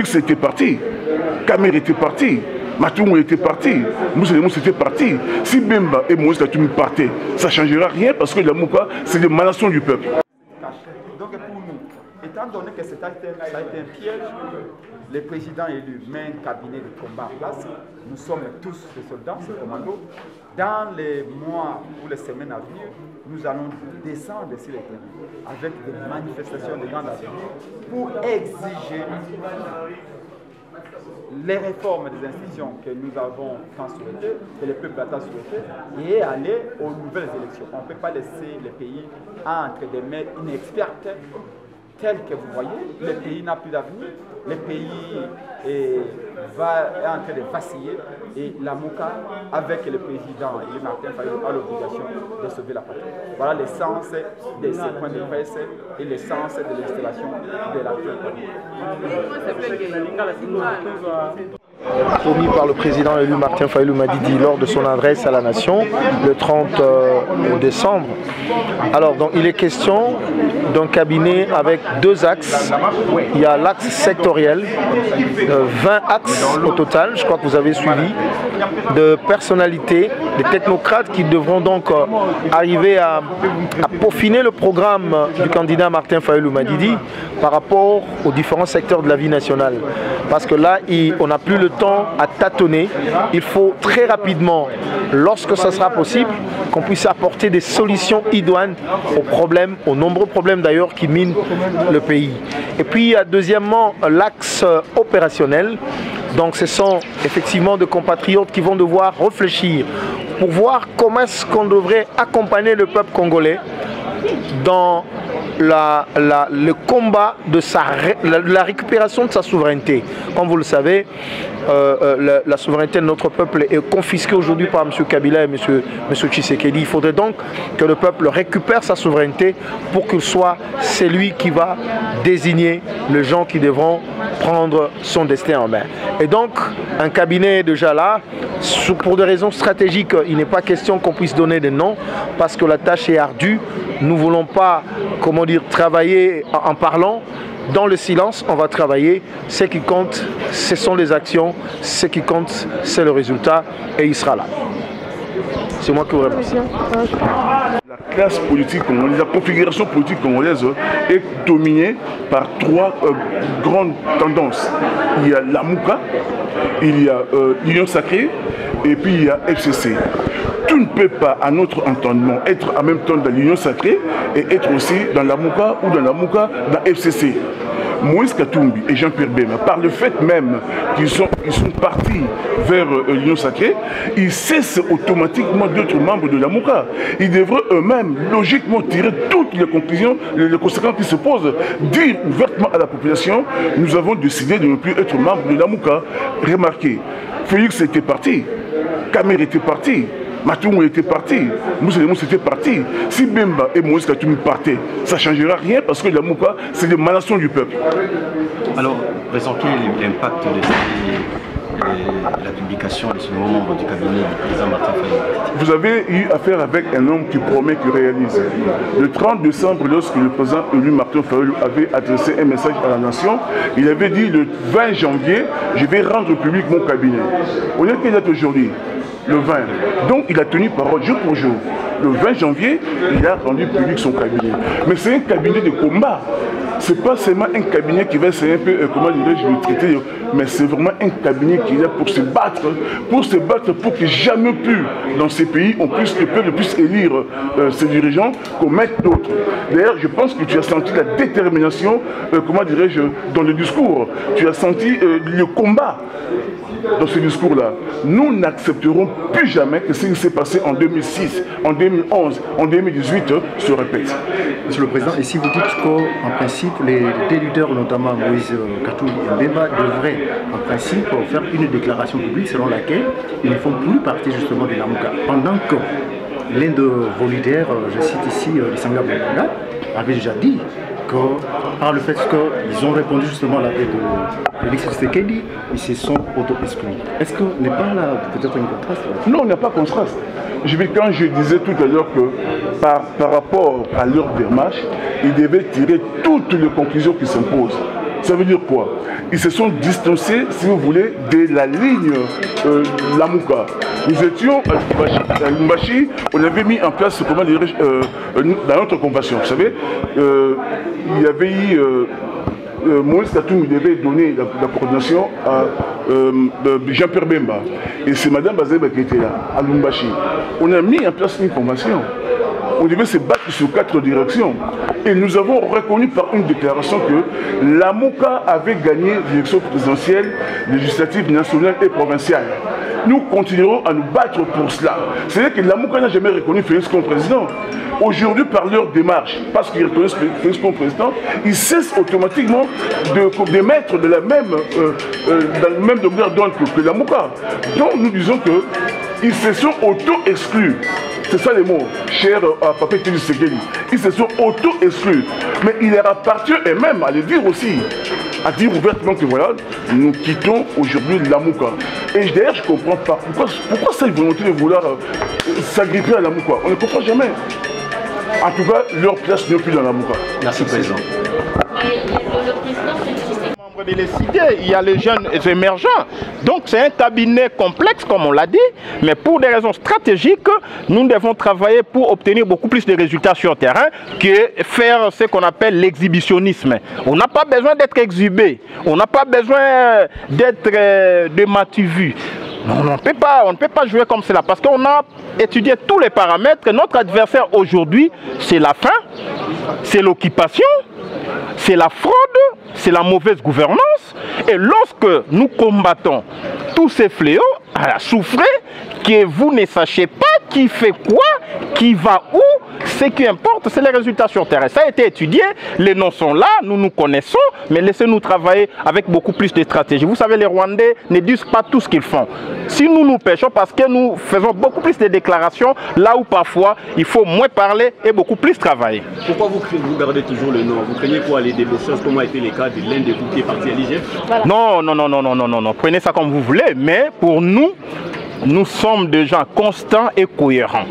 Félix était parti, Kamer était parti, Matoumou était parti, Moussa était parti. Si Bemba et Moïse Katoumi partaient, ça ne changera rien parce que la Mouka, c'est l'émanation du peuple. Donc pour nous, étant donné que ça a été un piège, les présidents élus mettent un cabinet de combat en place. Nous sommes tous des soldats, ces commandos. Dans les mois ou les semaines à venir, nous allons descendre sur les terrains avec des manifestations de grande avenue pour exiger les réformes des institutions que nous avons tant souhaitées, que le peuple a tant souhaité, et aller aux nouvelles élections. On ne peut pas laisser le pays entre des mains inexpertes telles que vous voyez. Le pays n'a plus d'avenir, le pays est en train de vaciller, et la Mouka, avec le président et Martin Fayulu, a l'obligation de sauver la patrie. Voilà l'essence de ces points de presse et l'essence de l'installation de l'actuelle politique. Promis par le président élu Martin Fayulu Madidi lors de son adresse à la nation le 30 décembre. Alors, donc, il est question d'un cabinet avec deux axes. Il y a l'axe sectoriel, 20 axes au total, je crois que vous avez suivi, de personnalités, des technocrates qui devront donc arriver à peaufiner le programme du candidat Martin Fayulu Madidi par rapport aux différents secteurs de la vie nationale. Parce que là, on n'a plus le temps à tâtonner. Il faut très rapidement, lorsque ça sera possible, qu'on puisse apporter des solutions idoines aux problèmes, aux nombreux problèmes d'ailleurs qui minent le pays. Et puis il y a deuxièmement l'axe opérationnel. Donc ce sont effectivement des compatriotes qui vont devoir réfléchir pour voir comment est-ce qu'on devrait accompagner le peuple congolais dans le combat de la récupération de sa souveraineté. Comme vous le savez, la souveraineté de notre peuple est confisquée aujourd'hui par M. Kabila et M. Tshisekedi. Il faudrait donc que le peuple récupère sa souveraineté pour qu'il soit celui qui va désigner les gens qui devront prendre son destin en main. Et donc, un cabinet est déjà là. Pour des raisons stratégiques, il n'est pas question qu'on puisse donner des noms parce que la tâche est ardue. Nous ne voulons pas, comment dire, travailler en parlant. Dans le silence, on va travailler. Ce qui compte, ce sont les actions. Ce qui compte, c'est le résultat. Et il sera là. C'est moi qui vous réponds. La classe politique congolaise, la configuration politique congolaise est dominée par trois grandes tendances. Il y a la Mouka, il y a l'Union Sacrée et puis il y a FCC. Tu ne peux pas, à notre entendement, être en même temps dans l'Union Sacrée et être aussi dans la Mouka ou dans la Mouka dans FCC. Moïse Katumbi et Jean-Pierre Bemba, par le fait même qu'ils sont partis vers l'Union Sacrée, ils cessent automatiquement d'être membres de la Mouka. Ils devraient eux-mêmes logiquement tirer toutes les conclusions, les conséquences qui se posent, dire ouvertement à la population, nous avons décidé de ne plus être membres de la Mouka. Remarquez, Félix était parti, Kamer était parti, Matoumou était parti, Moussa était parti. Si Bemba et Moïse Katoumi partaient, ça ne changera rien parce que la Mouka, c'est l'émanation du peuple. Alors, présentez l'impact de la publication de ce membre du cabinet du président Martin Fayulu. Vous avez eu affaire avec un homme qui promet, qui réalise. Le 30 décembre, lorsque le président élu Martin Fayulu avait adressé un message à la nation, il avait dit le 20 janvier, je vais rendre public mon cabinet. Au lieu qu'il est aujourd'hui, le 20. Donc il a tenu parole jour pour jour. Le 20 janvier, il a rendu public son cabinet. Mais c'est un cabinet de combat. Ce n'est pas seulement un cabinet qui va essayer un peu, comment dirais-je, le traiter, mais c'est vraiment un cabinet qui est là pour se battre pour que jamais plus dans ces pays, le peuple puisse élire ses dirigeants qu'on mette d'autres. D'ailleurs, je pense que tu as senti la détermination, comment dirais-je, dans le discours. Tu as senti le combat dans ce discours-là. Nous n'accepterons plus jamais que ce qui s'est passé en 2006, en 2011, en 2018 se répète. Monsieur le Président, et si vous dites qu'en principe, les deux leaders, notamment Moïse Katumbi et Bemba, devraient en principe faire une déclaration publique selon laquelle ils ne font plus partie justement de la Mouka, pendant que l'un de vos leaders, je cite ici Lisanga Bonganga, avait déjà dit que par le fait qu'ils ont répondu justement à l'appel de Félix Tshisekedi, ils se sont auto-exclus. Est-ce que n'est pas là peut-être un contraste? Non, il n'y a pas de contraste. Quand je disais tout à l'heure que par rapport à leur démarche, ils devaient tirer toutes les conclusions qui s'imposent. Ça veut dire quoi? Ils se sont distancés, si vous voulez, de la ligne Lamouka. Nous étions à Lubumbashi, on avait mis en place, comment dire, dans notre convention, vous savez, il y avait eu... Moïse Katum devait donner la coordination à Jean-Pierre Bemba. Et c'est Mme Bazeba qui était là, à Lubumbashi. On a mis en place une convention. On devait se battre sur 4 directions. Et nous avons reconnu par une déclaration que la MOUCA avait gagné l'élection présidentielle, législative, nationale et provinciale. Nous continuerons à nous battre pour cela. C'est-à-dire que la MOUCA n'a jamais reconnu Félix comme président. Aujourd'hui, par leur démarche, parce qu'ils reconnaissent Félix comme président, ils cessent automatiquement de mettre de la même, dans le même degré d'onde que la MOUCA. Donc nous disons qu'ils se sont auto-exclus. C'est ça les mots, cher Papé Télé Sekeli. Ils se sont auto-exclus. Mais il leur appartient, et même à le dire aussi, à dire ouvertement que voilà, nous quittons aujourd'hui la MOUCA. Et d'ailleurs, je ne comprends pas. Pourquoi cette volonté de vouloir s'agripper à la MOUCA? On ne comprend jamais. En tout cas, leur place n'est plus dans la MOUCA. Merci, Président. De décider, il y a les jeunes émergents. Donc c'est un cabinet complexe, comme on l'a dit, mais pour des raisons stratégiques, nous devons travailler pour obtenir beaucoup plus de résultats sur le terrain que faire ce qu'on appelle l'exhibitionnisme. On n'a pas besoin d'être exhibé, on n'a pas besoin d'être de matu-vu. On ne peut pas jouer comme cela parce qu'on a étudié tous les paramètres. Notre adversaire aujourd'hui, c'est la faim, c'est l'occupation, c'est la fraude, c'est la mauvaise gouvernance. Et lorsque nous combattons tous ces fléaux, souffrez que vous ne sachiez pas qui fait quoi, qui va où. Ce qui importe, c'est les résultats sur terrain. Ça a été étudié, les noms sont là, nous nous connaissons, mais laissez-nous travailler avec beaucoup plus de stratégie. Vous savez, les Rwandais ne disent pas tout ce qu'ils font. Si nous nous pêchons, parce que nous faisons beaucoup plus de déclarations, là où parfois il faut moins parler et beaucoup plus travailler. Pourquoi vous gardez toujours le nom? Vous craignez quoi, les débauchages, comme a été le cas de l'un de vous qui est parti à l'IGF? Voilà. Non, prenez ça comme vous voulez, mais pour nous, nous sommes des gens constants et cohérents.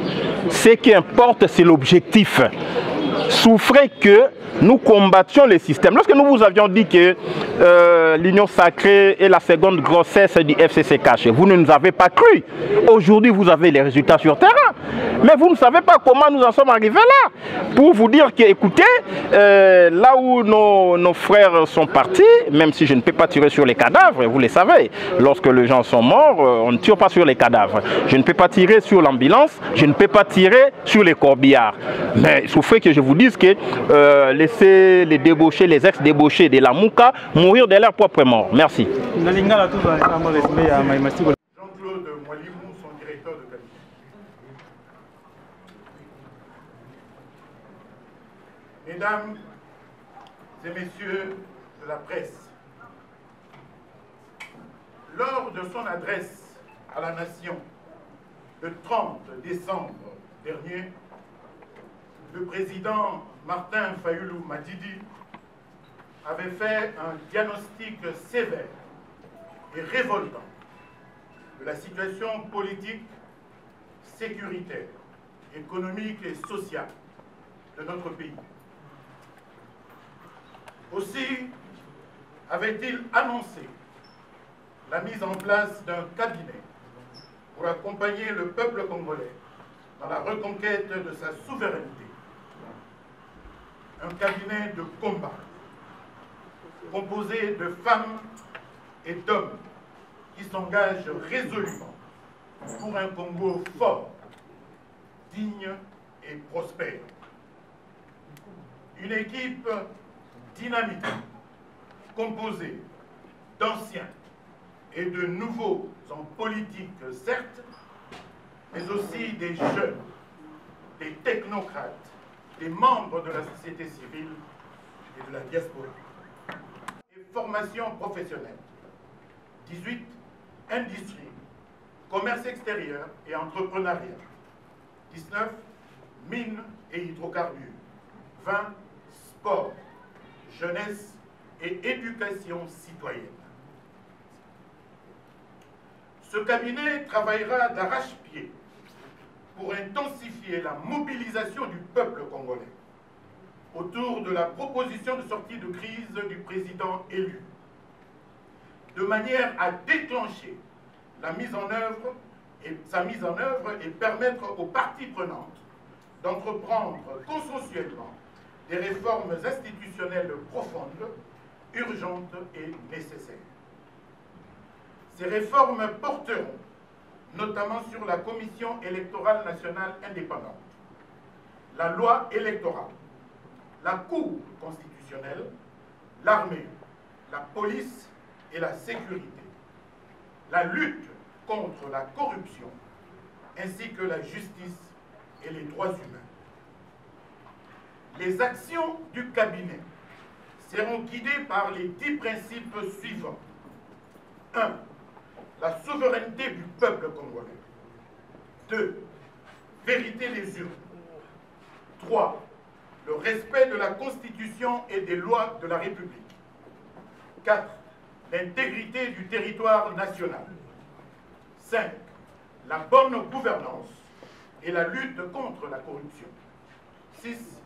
Ce qui importe, c'est l'objectif. Souffrez que nous combattions les systèmes. Lorsque nous vous avions dit que l'union sacrée est la seconde grossesse du FCC caché, vous ne nous avez pas cru. Aujourd'hui, vous avez les résultats sur terrain. Mais vous ne savez pas comment nous en sommes arrivés là. Pour vous dire que, écoutez, là où nos frères sont partis, même si je ne peux pas tirer sur les cadavres, vous le savez, lorsque les gens sont morts, on ne tire pas sur les cadavres. Je ne peux pas tirer sur l'ambulance, je ne peux pas tirer sur les corbillards. Mais il faut que je vous dise que laissez les débauchés, les ex-débauchés de la MOUCA mourir de leur propre mort. Merci. Jean-Claude Mwalimou, son directeur de cabinet. Mesdames et messieurs de la presse, lors de son adresse à la nation le 30 décembre dernier, le président Martin Fayulu Madidi avait fait un diagnostic sévère et révoltant de la situation politique, sécuritaire, économique et sociale de notre pays. Aussi avait-il annoncé la mise en place d'un cabinet pour accompagner le peuple congolais dans la reconquête de sa souveraineté. Un cabinet de combat composé de femmes et d'hommes qui s'engagent résolument pour un Congo fort, digne et prospère. Une équipe dynamique, composée d'anciens et de nouveaux en politique, certes, mais aussi des jeunes, des technocrates, des membres de la société civile et de la diaspora. Et formation professionnelle, 18, industrie, commerce extérieur et entrepreneuriat, 19, mines et hydrocarbures, 20, sport, jeunesse et éducation citoyenne. Ce cabinet travaillera d'arrache-pied pour intensifier la mobilisation du peuple congolais autour de la proposition de sortie de crise du président élu, de manière à déclencher sa mise en œuvre et permettre aux parties prenantes d'entreprendre consensuellement des réformes institutionnelles profondes, urgentes et nécessaires. Ces réformes porteront notamment sur la Commission électorale nationale indépendante, la loi électorale, la Cour constitutionnelle, l'armée, la police et la sécurité, la lutte contre la corruption, ainsi que la justice et les droits humains. Les actions du cabinet seront guidées par les 10 principes suivants. 1. La souveraineté du peuple congolais. 2. Vérité des urnes. 3. Le respect de la Constitution et des lois de la République. 4. L'intégrité du territoire national. 5. La bonne gouvernance et la lutte contre la corruption. 6.